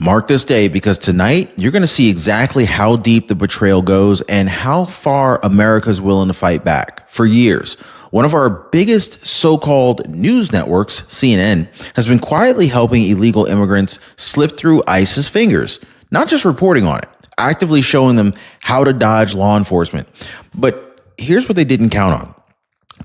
Mark this day, because tonight you're going to see exactly how deep the betrayal goes and how far America's willing to fight back. For years, one of our biggest so-called news networks, CNN, has been quietly helping illegal immigrants slip through ICE's fingers, not just reporting on it, actively showing them how to dodge law enforcement. But here's what they didn't count on.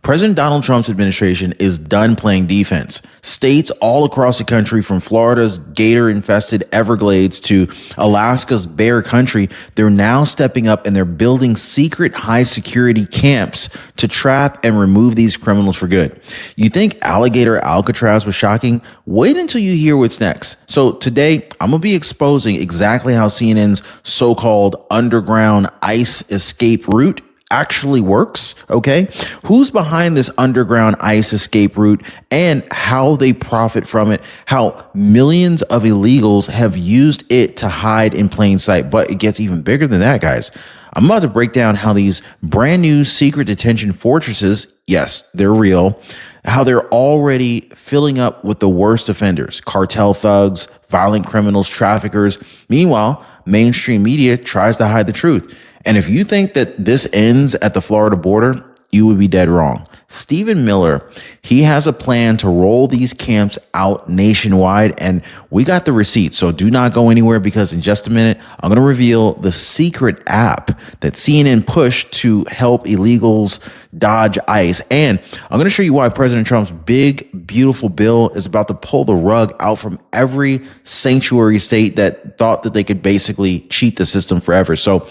President Donald Trump's administration is done playing defense. States all across the country, from Florida's gator-infested Everglades to Alaska's bear country, they're now stepping up and they're building secret high-security camps to trap and remove these criminals for good. You think Alligator Alcatraz was shocking? Wait until you hear what's next. So today, I'm going to be exposing exactly how CNN's so-called underground ICE escape route actually works, okay? Who's behind this underground ICE escape route and how they profit from it, how millions of illegals have used it to hide in plain sight. But it gets even bigger than that, guys. I'm about to break down how these brand new secret detention fortresses, yes, they're real, how they're already filling up with the worst offenders, cartel thugs, violent criminals, traffickers. Meanwhile, mainstream media tries to hide the truth. And if you think that this ends at the Florida border, you would be dead wrong. Stephen Miller, he has a plan to roll these camps out nationwide, and we got the receipts. So do not go anywhere, because in just a minute, I'm going to reveal the secret app that CNN pushed to help illegals dodge ICE. And I'm going to show you why President Trump's big, beautiful bill is about to pull the rug out from every sanctuary state that thought that they could basically cheat the system forever. So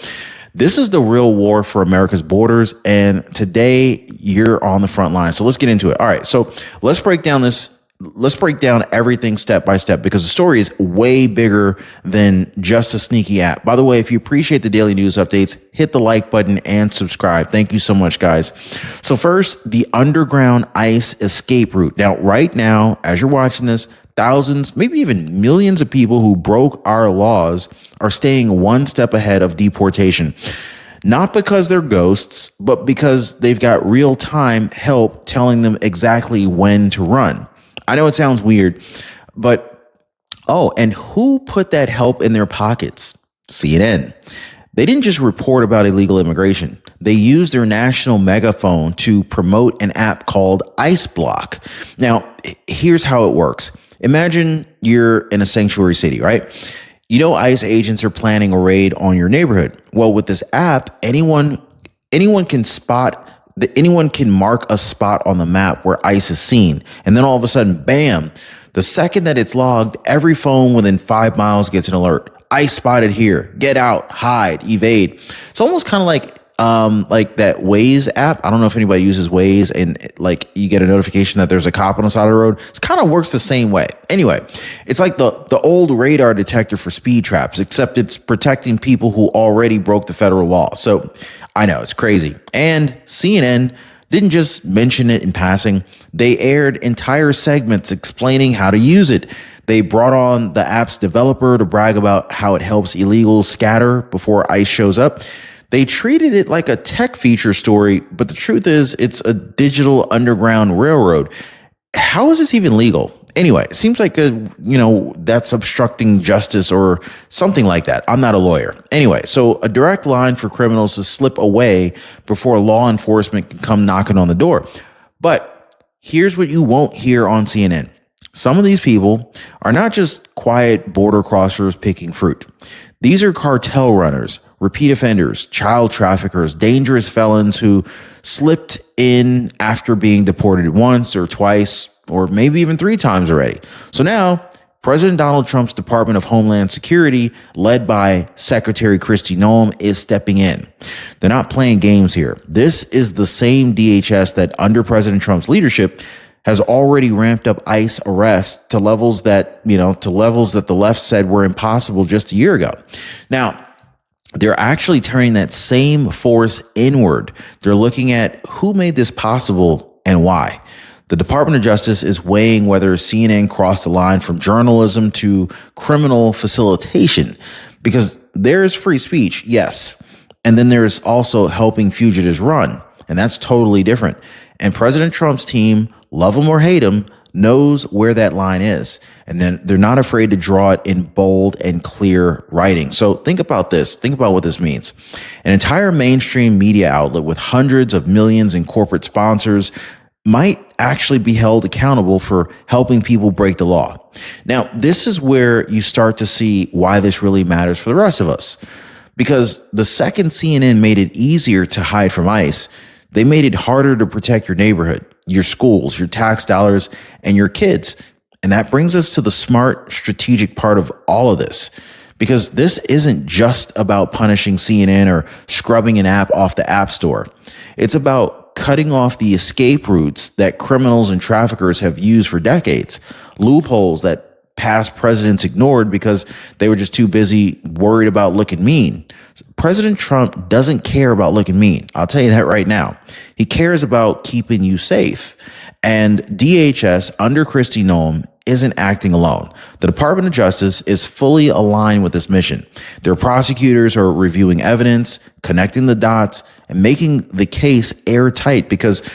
this is the real war for America's borders, and today you're on the front line. So let's get into it. All right, so let's break down everything step by step, because the story is way bigger than just a sneaky app. By the way, if you appreciate the daily news updates, hit the like button and subscribe. Thank you so much, guys. So first, the underground ICE escape route. Now, right now, as you're watching this, thousands, maybe even millions of people who broke our laws are staying one step ahead of deportation. Not because they're ghosts, but because they've got real-time help telling them exactly when to run. I know it sounds weird, but and who put that help in their pockets? CNN. They didn't just report about illegal immigration. They used their national megaphone to promote an app called ICE Block. Now, here's how it works. Imagine you're in a sanctuary city, right? You know, ICE agents are planning a raid on your neighborhood. Well, with this app, anyone can mark a spot on the map where ICE is seen. And then all of a sudden, bam, the second that it's logged, every phone within 5 miles gets an alert. ICE spotted here. Get out, hide, evade. It's almost kind of like that Waze app. I don't know if anybody uses Waze, and like you get a notification that there's a cop on the side of the road. It kind of works the same way. Anyway, it's like the old radar detector for speed traps, except it's protecting people who already broke the federal law. So I know it's crazy. And CNN didn't just mention it in passing. They aired entire segments explaining how to use it. They brought on the app's developer to brag about how it helps illegals scatter before ICE shows up. They treated it like a tech feature story, but the truth is it's a digital underground railroad. How is this even legal? Anyway, it seems like that's obstructing justice or something like that. I'm not a lawyer. Anyway, so a direct line for criminals to slip away before law enforcement can come knocking on the door. But here's what you won't hear on CNN. Some of these people are not just quiet border crossers picking fruit. These are cartel runners, repeat offenders, child traffickers, dangerous felons who slipped in after being deported once or twice, or maybe even 3 times already. So now, President Donald Trump's Department of Homeland Security, led by Secretary Kristi Noem, is stepping in. They're not playing games here. This is the same DHS that, under President Trump's leadership, has already ramped up ICE arrests to levels that the left said were impossible just a year ago. Now, they're actually turning that same force inward. They're looking at who made this possible and why. The Department of Justice is weighing whether CNN crossed the line from journalism to criminal facilitation, because there's free speech, yes. And then there's also helping fugitives run, and that's totally different. And President Trump's team, love him or hate him, knows where that line is. And then they're not afraid to draw it in bold and clear writing. So think about this. Think about what this means. An entire mainstream media outlet with hundreds of millions in corporate sponsors might actually be held accountable for helping people break the law. Now, this is where you start to see why this really matters for the rest of us. Because the second CNN made it easier to hide from ICE, they made it harder to protect your neighborhood, your schools, your tax dollars, and your kids. And that brings us to the smart, strategic part of all of this. Because this isn't just about punishing CNN or scrubbing an app off the App Store. It's about cutting off the escape routes that criminals and traffickers have used for decades, loopholes that past presidents ignored because they were just too busy worried about looking mean. President Trump doesn't care about looking mean. I'll tell you that right now. He cares about keeping you safe. And DHS under Kristi Noem isn't acting alone. The Department of Justice is fully aligned with this mission. Their prosecutors are reviewing evidence, connecting the dots, and making the case airtight, because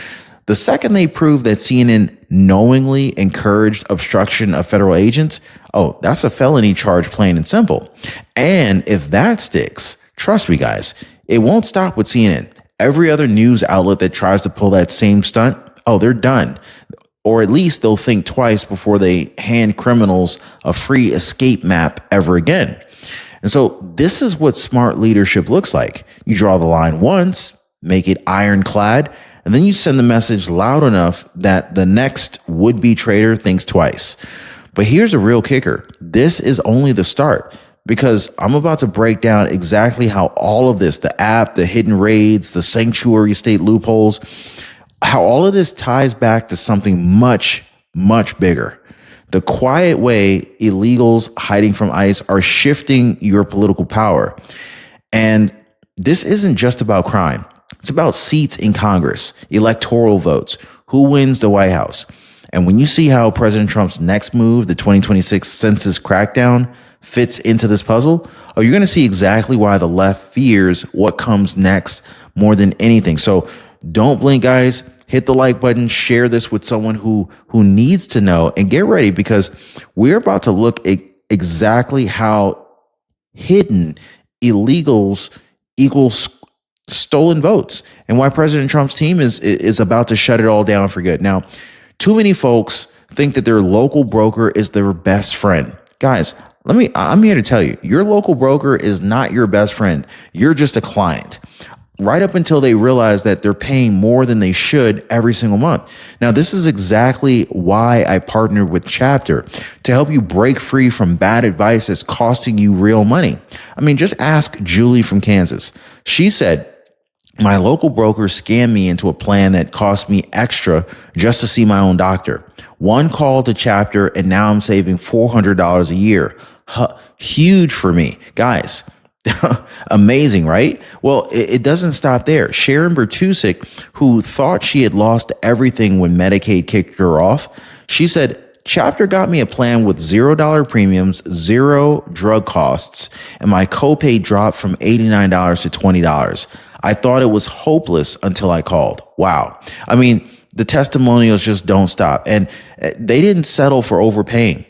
the second they prove that CNN knowingly encouraged obstruction of federal agents, oh, that's a felony charge, plain and simple. And if that sticks, trust me, guys, it won't stop with CNN. Every other news outlet that tries to pull that same stunt, oh, they're done. Or at least they'll think twice before they hand criminals a free escape map ever again. And so this is what smart leadership looks like. You draw the line once, make it ironclad, and then you send the message loud enough that the next would-be traitor thinks twice. But here's the real kicker. This is only the start, because I'm about to break down exactly how all of this, the app, the hidden raids, the sanctuary state loopholes, how all of this ties back to something much, much bigger. The quiet way illegals hiding from ICE are shifting your political power. And this isn't just about crime. It's about seats in Congress, electoral votes, who wins the White House. And when you see how President Trump's next move, the 2026 Census crackdown, fits into this puzzle, oh, you're going to see exactly why the left fears what comes next more than anything. So don't blink, guys. Hit the like button, share this with someone who needs to know, and get ready, because we're about to look at exactly how hidden illegals equal stolen votes, and why President Trump's team is about to shut it all down for good. Now, too many folks think that their local broker is their best friend. Guys, I'm here to tell you, your local broker is not your best friend. You're just a client. Right up until they realize that they're paying more than they should every single month. Now, this is exactly why I partnered with Chapter, to help you break free from bad advice that's costing you real money. I mean, just ask Julie from Kansas. She said, my local broker scammed me into a plan that cost me extra just to see my own doctor. One call to Chapter, and now I'm saving $400 a year. Huge for me. Guys, amazing, right? Well, it doesn't stop there. Sharon Bertusik, who thought she had lost everything when Medicaid kicked her off, she said, Chapter got me a plan with $0 premiums, zero drug costs, and my copay dropped from $89 to $20. I thought it was hopeless until I called. Wow. I mean, the testimonials just don't stop. And they didn't settle for overpaying.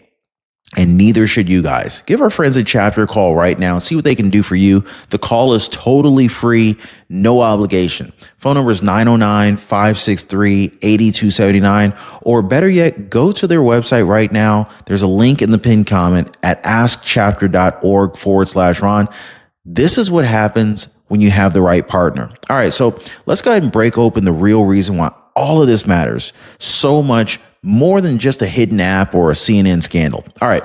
And neither should you guys. Give our friends at Chapter a call right now and see what they can do for you. The call is totally free, no obligation. Phone number is 909-563-8279. Or better yet, go to their website right now. There's a link in the pinned comment at askchapter.org/Ron. This is what happens when you have the right partner. All right, so let's go ahead and break open the real reason why all of this matters so much, more than just a hidden app or a CNN scandal. All right,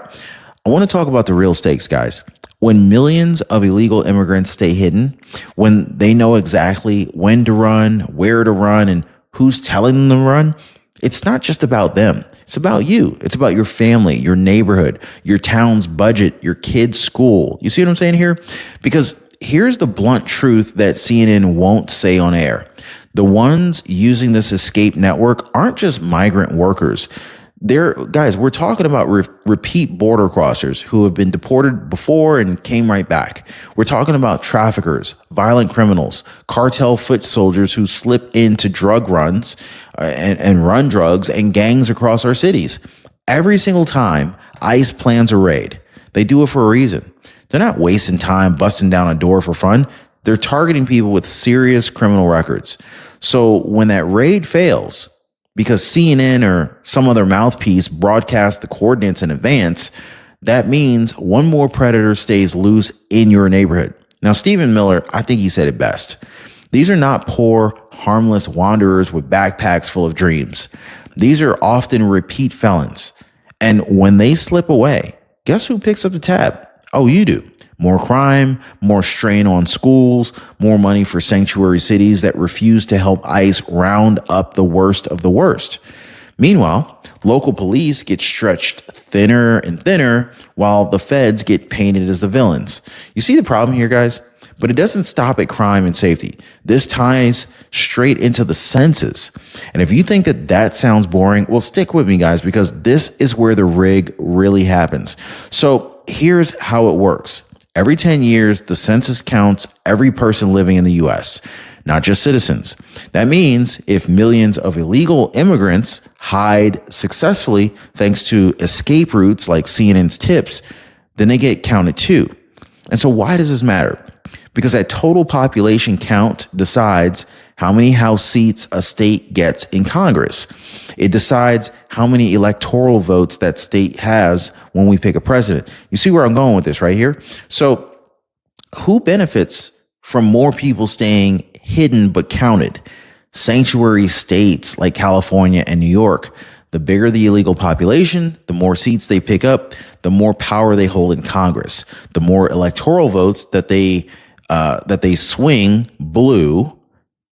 I want to talk about the real stakes, guys. When millions of illegal immigrants stay hidden, when they know exactly when to run, where to run, and who's telling them to run, it's not just about them. It's about you. It's about your family, your neighborhood, your town's budget, your kid's school. You see what I'm saying here? Because here's the blunt truth that CNN won't say on air. The ones using this escape network aren't just migrant workers. Guys, we're talking about repeat border crossers who have been deported before and came right back. We're talking about traffickers, violent criminals, cartel foot soldiers who slip into drug runs and run drugs, and gangs across our cities. Every single time ICE plans a raid, they do it for a reason. They're not wasting time busting down a door for fun. They're targeting people with serious criminal records. So when that raid fails, because CNN or some other mouthpiece broadcast the coordinates in advance, that means one more predator stays loose in your neighborhood. Now, Stephen Miller, I think he said it best. These are not poor, harmless wanderers with backpacks full of dreams. These are often repeat felons. And when they slip away, guess who picks up the tab? Oh, you do. More crime, more strain on schools, more money for sanctuary cities that refuse to help ICE round up the worst of the worst. Meanwhile, local police get stretched thinner and thinner while the feds get painted as the villains. You see the problem here, guys? But it doesn't stop at crime and safety. This ties straight into the census. And if you think that sounds boring, well, stick with me, guys, because this is where the rig really happens. So here's how it works. Every 10 years, the census counts every person living in the U.S., not just citizens. That means if millions of illegal immigrants hide successfully thanks to escape routes like CNN's tips, then they get counted too. And so why does this matter? Because that total population count decides how many House seats a state gets in Congress. It decides how many electoral votes that state has when we pick a president. You see where I'm going with this right here? So who benefits from more people staying hidden but counted? Sanctuary states like California and New York. The bigger the illegal population, the more seats they pick up, the more power they hold in Congress, the more electoral votes that they swing blue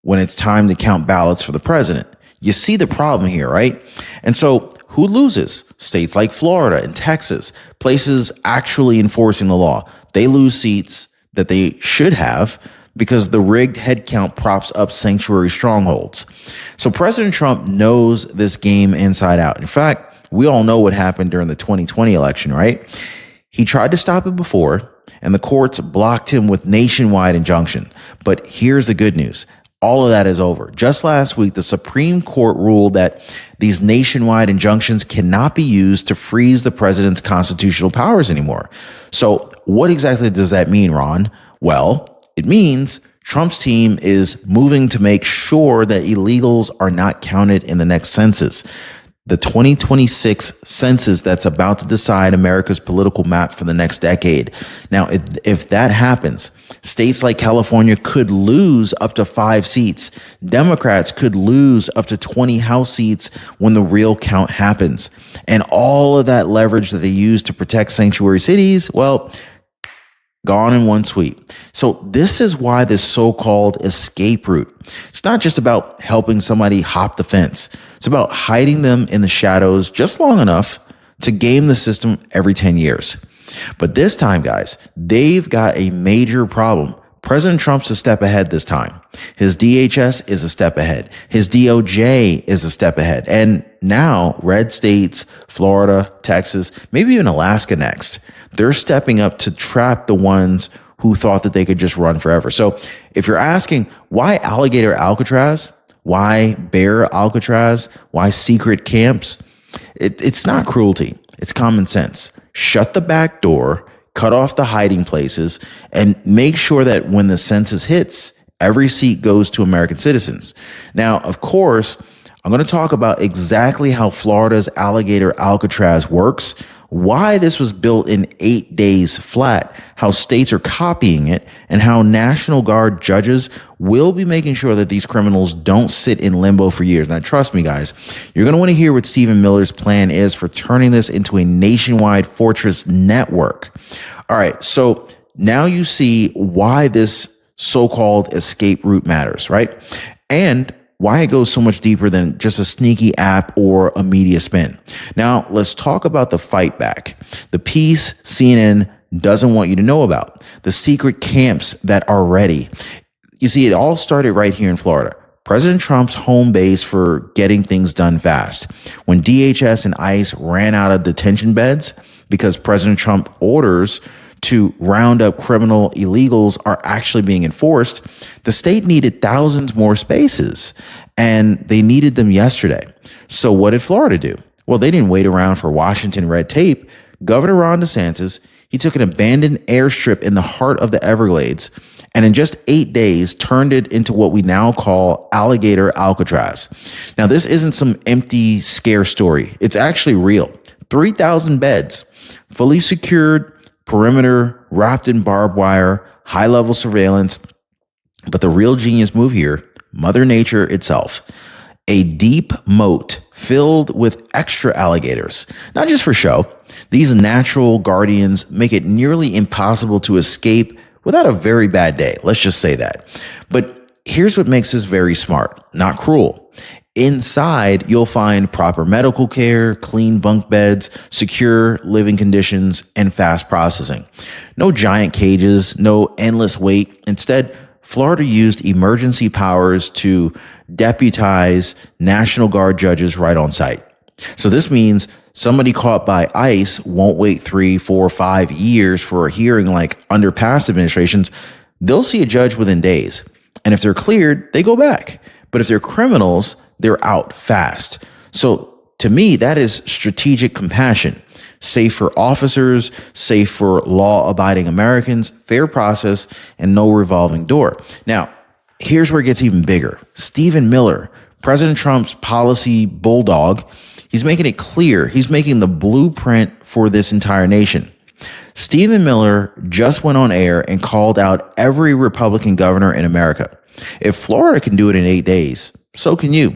when it's time to count ballots for the president. You see the problem here, right? And so who loses? States like Florida and Texas, places actually enforcing the law. They lose seats that they should have because the rigged head count props up sanctuary strongholds. So President Trump knows this game inside out. In fact, we all know what happened during the 2020 election, right? He tried to stop it before, and the courts blocked him with nationwide injunction. But here's the good news. All of that is over. Just last week, the Supreme Court ruled that these nationwide injunctions cannot be used to freeze the president's constitutional powers anymore. So what exactly does that mean, Ron? Well, it means Trump's team is moving to make sure that illegals are not counted in the next census. The 2026 census that's about to decide America's political map for the next decade. Now, if that happens, states like California could lose up to 5 seats. Democrats could lose up to 20 House seats when the real count happens. And all of that leverage that they use to protect sanctuary cities, well, gone in one sweep. So this is why this so-called escape route. It's not just about helping somebody hop the fence. It's about hiding them in the shadows just long enough to game the system every 10 years. But this time, guys, they've got a major problem. President Trump's a step ahead this time. His DHS is a step ahead. His DOJ is a step ahead. And now red states, Florida, Texas, maybe even Alaska next, they're stepping up to trap the ones who thought that they could just run forever. So if you're asking why Alligator Alcatraz, why Bear Alcatraz, why secret camps, it's not cruelty. It's common sense. Shut the back door, cut off the hiding places, and make sure that when the census hits, every seat goes to American citizens. Now, of course, I'm going to talk about exactly how Florida's Alligator Alcatraz works, why this was built in 8 days flat, how states are copying it, and how National Guard judges will be making sure that these criminals don't sit in limbo for years. Now, trust me, guys, you're going to want to hear what Stephen Miller's plan is for turning this into a nationwide fortress network. All right, so now you see why this so-called escape route matters, right? And why it goes so much deeper than just a sneaky app or a media spin. Now, let's talk about the fight back, the piece CNN doesn't want you to know about, the secret camps that are ready. You see, it all started right here in Florida. President Trump's home base for getting things done fast. When DHS and ICE ran out of detention beds because President Trump orders to round up criminal illegals are actually being enforced, the state needed thousands more spaces, and they needed them yesterday. So what did Florida do? Well, they didn't wait around for Washington red tape. Governor Ron DeSantis, he took an abandoned airstrip in the heart of the Everglades and in just 8 days turned it into what we now call Alligator Alcatraz. Now, this isn't some empty scare story. It's actually real. 3,000 beds, fully secured, perimeter, wrapped in barbed wire, high-level surveillance. But the real genius move here, Mother Nature itself. A deep moat filled with extra alligators, not just for show. These natural guardians make it nearly impossible to escape without a very bad day. Let's just say that. But here's what makes this very smart, not cruel. Inside, you'll find proper medical care, clean bunk beds, secure living conditions, and fast processing. No giant cages, no endless wait. Instead, Florida used emergency powers to deputize National Guard judges right on site. So this means somebody caught by ICE won't wait 3, 4, 5 years for a hearing like under past administrations. They'll see a judge within days. And if they're cleared, they go back. But if they're criminals, they're out fast. So to me, that is strategic compassion. Safe for officers, safe for law-abiding Americans, fair process, and no revolving door. Now, here's where it gets even bigger. Stephen Miller, President Trump's policy bulldog, he's making it clear. He's making the blueprint for this entire nation. Stephen Miller just went on air and called out every Republican governor in America. If Florida can do it in 8 days, so can you.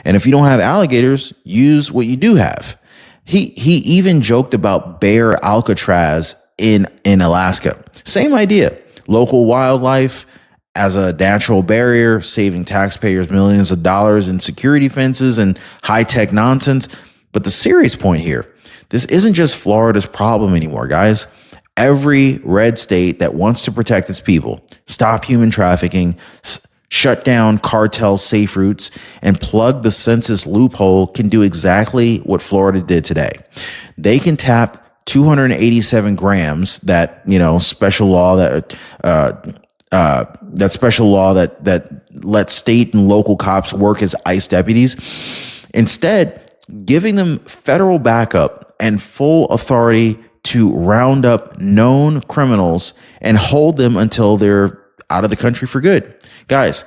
And if you don't have alligators, use what you do have. He even joked about bear Alcatraz in Alaska. Same idea. Local wildlife as a natural barrier, saving taxpayers millions of dollars in security fences and high-tech nonsense. But the serious point here, this isn't just Florida's problem anymore, guys. Every red state that wants to protect its people, stop human trafficking, shut down cartel safe routes, and plug the census loophole can do exactly what Florida did today. They can tap 287 grams, that special law that lets state and local cops work as ICE deputies, instead giving them federal backup and full authority to round up known criminals and hold them until they're out of the country for good. Guys,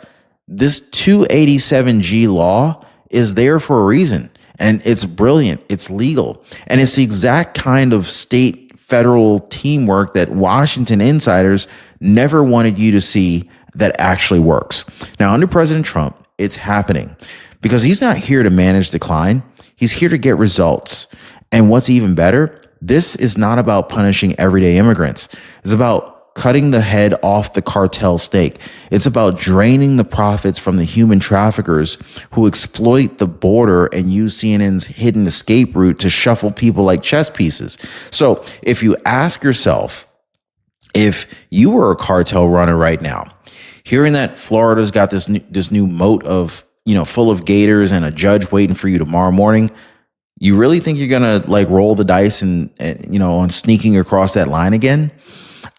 this 287G law is there for a reason, and it's brilliant. It's legal, and it's the exact kind of state federal teamwork that Washington insiders never wanted you to see that actually works. Now, under President Trump, it's happening because he's not here to manage decline. He's here to get results. And what's even better, this is not about punishing everyday immigrants. It's about cutting the head off the cartel stake. It's about draining the profits from the human traffickers who exploit the border and use CNN's hidden escape route to shuffle people like chess pieces. So if you ask yourself, if you were a cartel runner right now, hearing that Florida's got this new moat of, full of gators and a judge waiting for you tomorrow morning, you really think you're going to roll the dice and on sneaking across that line again?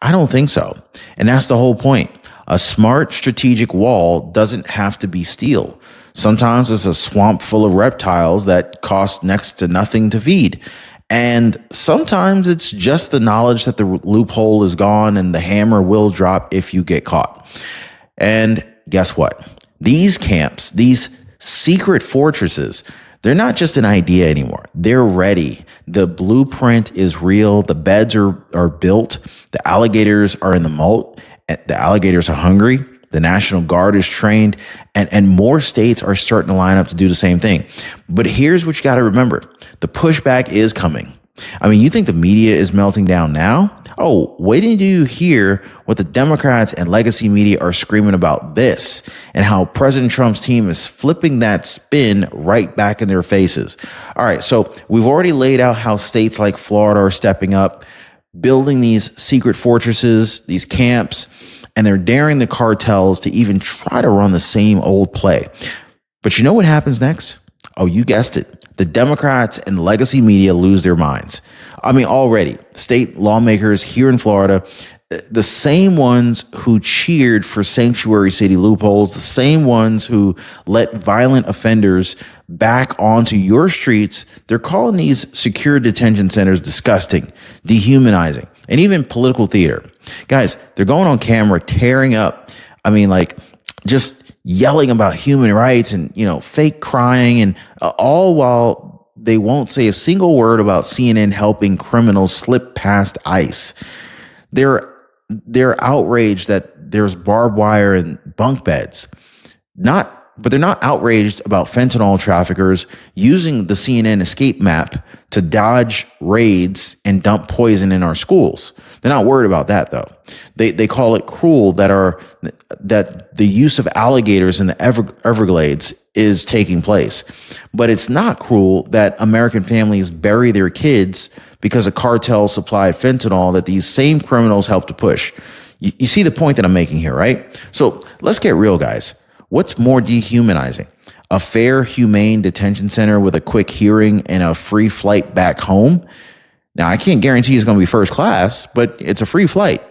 I don't think so. And that's the whole point. A smart strategic wall doesn't have to be steel. Sometimes it's a swamp full of reptiles that cost next to nothing to feed. And sometimes it's just the knowledge that the loophole is gone and the hammer will drop if you get caught. And guess what? These camps, these secret fortresses, they're not just an idea anymore. They're ready. The blueprint is real. The beds are built. The alligators are in the moat. The alligators are hungry. The National Guard is trained. And more states are starting to line up to do the same thing. But here's what you got to remember. The pushback is coming. I mean, you think the media is melting down now? Oh, wait until you hear what the Democrats and legacy media are screaming about this and how President Trump's team is flipping that spin right back in their faces. All right, so we've already laid out how states like Florida are stepping up, building these secret fortresses, these camps, and they're daring the cartels to even try to run the same old play. But you know what happens next? Oh, you guessed it. The Democrats and legacy media lose their minds. I mean, already, state lawmakers here in Florida, the same ones who cheered for sanctuary city loopholes, the same ones who let violent offenders back onto your streets, they're calling these secure detention centers disgusting, dehumanizing, and even political theater. Guys, they're going on camera tearing up. I mean, like, just yelling about human rights and, fake crying, and all while they won't say a single word about CNN helping criminals slip past ICE. They're outraged that there's barbed wire and bunk beds. But they're not outraged about fentanyl traffickers using the CNN escape map to dodge raids and dump poison in our schools. They're not worried about that, though. They call it cruel that the use of alligators in the Everglades is taking place. But it's not cruel that American families bury their kids because a cartel supplied fentanyl that these same criminals help to push. You see the point that I'm making here, right? So let's get real, guys. What's more dehumanizing? A fair, humane detention center with a quick hearing and a free flight back home? Now, I can't guarantee it's going to be first class, but it's a free flight.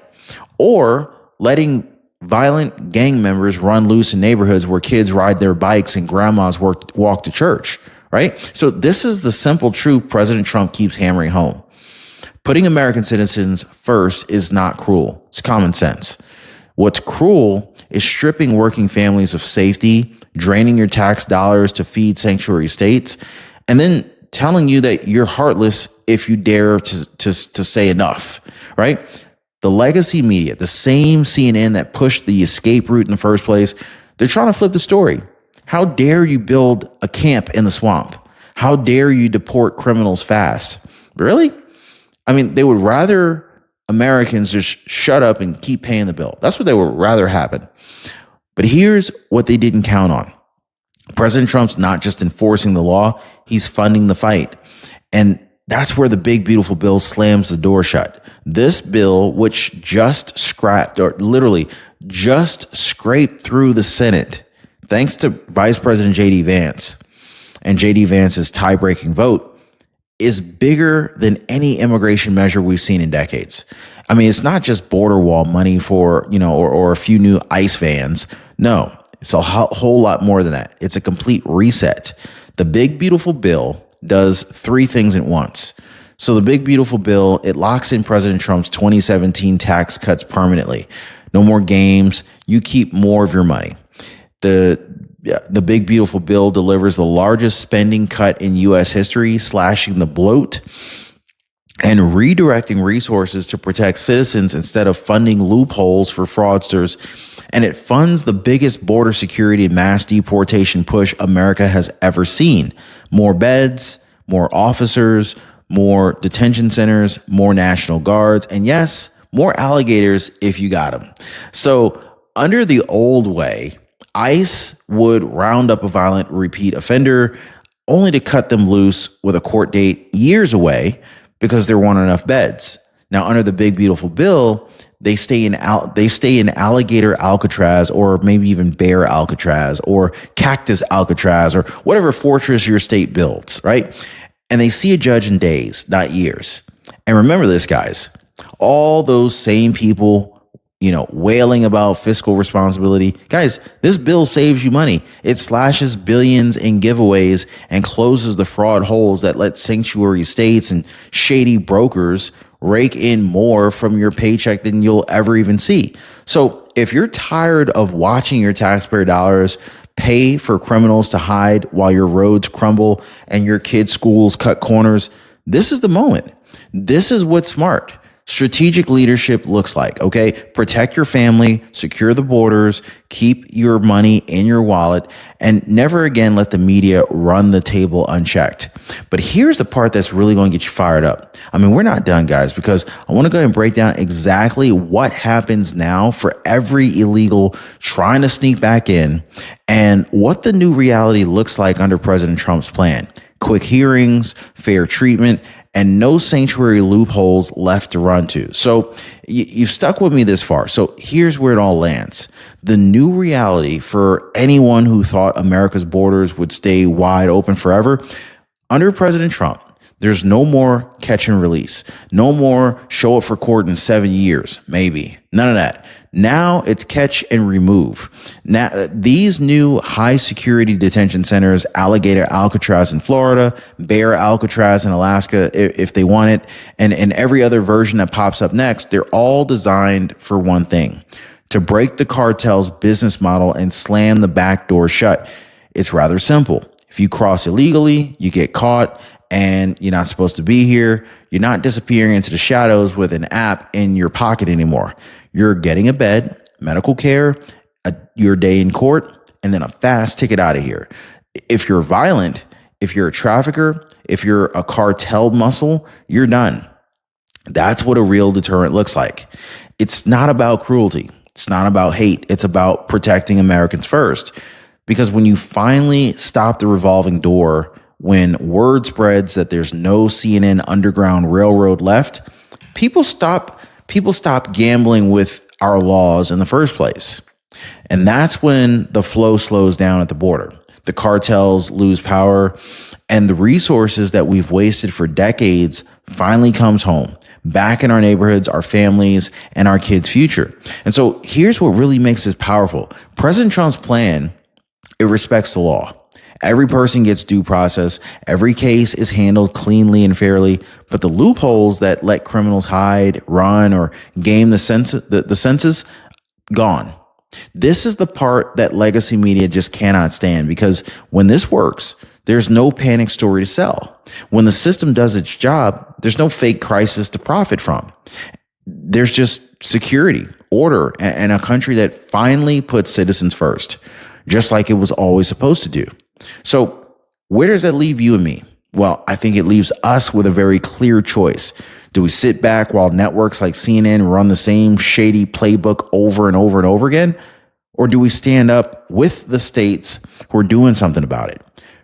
Or letting violent gang members run loose in neighborhoods where kids ride their bikes and grandmas walk to church, right? So this is the simple truth President Trump keeps hammering home. Putting American citizens first is not cruel. It's common sense. What's cruel is stripping working families of safety, draining your tax dollars to feed sanctuary states, and then telling you that you're heartless if you dare to say enough, right? The legacy media, the same CNN that pushed the escape route in the first place, they're trying to flip the story. How dare you build a camp in the swamp? How dare you deport criminals fast? Really? I mean, they would rather Americans just shut up and keep paying the bill. That's what they would rather happen. But here's what they didn't count on. President Trump's not just enforcing the law, he's funding the fight. And that's where the big, beautiful bill slams the door shut. This bill, which just scrapped through the Senate, thanks to Vice President J.D. Vance and J.D. Vance's tie-breaking vote, is bigger than any immigration measure we've seen in decades. I mean, it's not just border wall money for, or a few new ICE vans. No, it's a whole lot more than that. It's a complete reset. The big, beautiful bill does three things at once. So the big, beautiful bill, it locks in President Trump's 2017 tax cuts permanently. No more games. You keep more of your money. The big, beautiful bill delivers the largest spending cut in U.S. history, slashing the bloat and redirecting resources to protect citizens instead of funding loopholes for fraudsters. And it funds the biggest border security and mass deportation push America has ever seen. More beds, more officers, more detention centers, more National Guards, and yes, more alligators if you got them. So under the old way, ICE would round up a violent repeat offender only to cut them loose with a court date years away because there weren't enough beds. Now, under the big, beautiful bill, they stay in Alligator Alcatraz, or maybe even Bear Alcatraz, or Cactus Alcatraz, or whatever fortress your state builds, right? And they see a judge in days, not years. And remember this, guys, all those same people wailing about fiscal responsibility. Guys, this bill saves you money. It slashes billions in giveaways and closes the fraud holes that let sanctuary states and shady brokers rake in more from your paycheck than you'll ever even see. So if you're tired of watching your taxpayer dollars pay for criminals to hide while your roads crumble and your kids' schools cut corners, this is the moment. This is what's smart. Strategic leadership looks like, okay? Protect your family, secure the borders, keep your money in your wallet, and never again let the media run the table unchecked. But here's the part that's really going to get you fired up. I mean, we're not done, guys, because I want to go ahead and break down exactly what happens now for every illegal trying to sneak back in and what the new reality looks like under President Trump's plan. Quick hearings, fair treatment, and no sanctuary loopholes left to run to. So you've stuck with me this far. So here's where it all lands. The new reality for anyone who thought America's borders would stay wide open forever. Under President Trump, there's no more catch and release. No more show up for court in 7 years, maybe. None of that. Now it's catch and remove. Now, these new high security detention centers, Alligator Alcatraz in Florida, Bear Alcatraz in Alaska, if they want it, and every other version that pops up next, they're all designed for one thing: to break the cartel's business model and slam the back door shut. It's rather simple. If you cross illegally, you get caught, and you're not supposed to be here. You're not disappearing into the shadows with an app in your pocket anymore. You're getting a bed, medical care, your day in court, and then a fast ticket out of here. If you're violent, if you're a trafficker, if you're a cartel muscle, you're done. That's what a real deterrent looks like. It's not about cruelty. It's not about hate. It's about protecting Americans first. Because when you finally stop the revolving door, when word spreads that there's no CNN Underground Railroad left, people stop gambling with our laws in the first place. And that's when the flow slows down at the border. The cartels lose power, and the resources that we've wasted for decades finally comes home, back in our neighborhoods, our families, and our kids' future. And so here's what really makes this powerful. President Trump's plan, it respects the law. Every person gets due process. Every case is handled cleanly and fairly. But the loopholes that let criminals hide, run, or game the census, gone. This is the part that legacy media just cannot stand, because when this works, there's no panic story to sell. When the system does its job, there's no fake crisis to profit from. There's just security, order, and a country that finally puts citizens first, just like it was always supposed to do. So where does that leave you and me? Well, I think it leaves us with a very clear choice. Do we sit back while networks like CNN run the same shady playbook over and over and over again? Or do we stand up with the states who are doing something about it?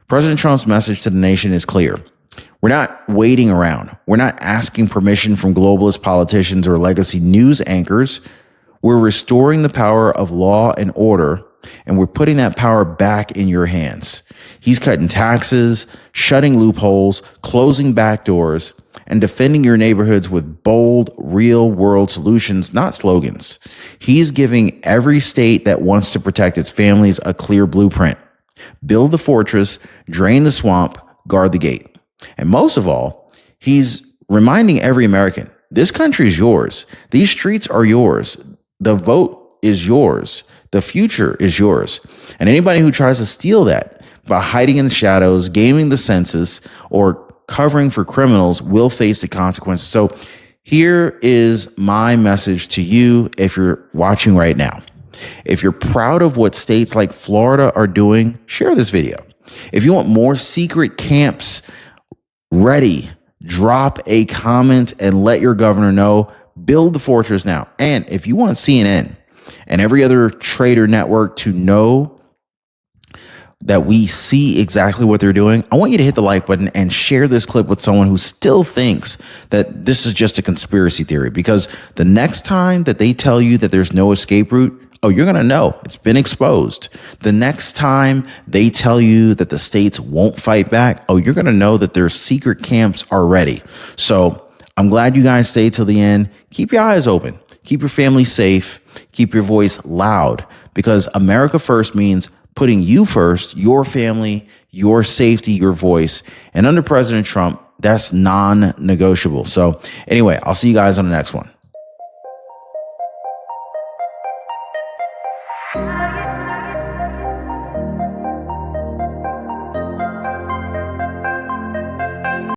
President Trump's message to the nation is clear. We're not waiting around. We're not asking permission from globalist politicians or legacy news anchors. We're restoring the power of law and order, and we're putting that power back in your hands. He's cutting taxes, shutting loopholes, closing back doors, and defending your neighborhoods with bold, real-world solutions, not slogans. He's giving every state that wants to protect its families a clear blueprint. Build the fortress, drain the swamp, guard the gate. And most of all, he's reminding every American, this country is yours. These streets are yours. The vote is yours. The future is yours. And anybody who tries to steal that by hiding in the shadows, gaming the census, or covering for criminals will face the consequences. So here is my message to you if you're watching right now. If you're proud of what states like Florida are doing, share this video. If you want more secret camps ready, drop a comment and let your governor know. Build the fortress now. And if you want CNN and every other traitor network to know that we see exactly what they're doing, I want you to hit the like button and share this clip with someone who still thinks that this is just a conspiracy theory. Because the next time that they tell you that there's no escape route, oh, you're going to know it's been exposed. The next time they tell you that the states won't fight back, oh, you're going to know that their secret camps are ready. So I'm glad you guys stayed till the end. Keep your eyes open. Keep your family safe. Keep your voice loud, because America first means putting you first, your family, your safety, your voice. And under President Trump, that's non-negotiable. So anyway, I'll see you guys on the next one.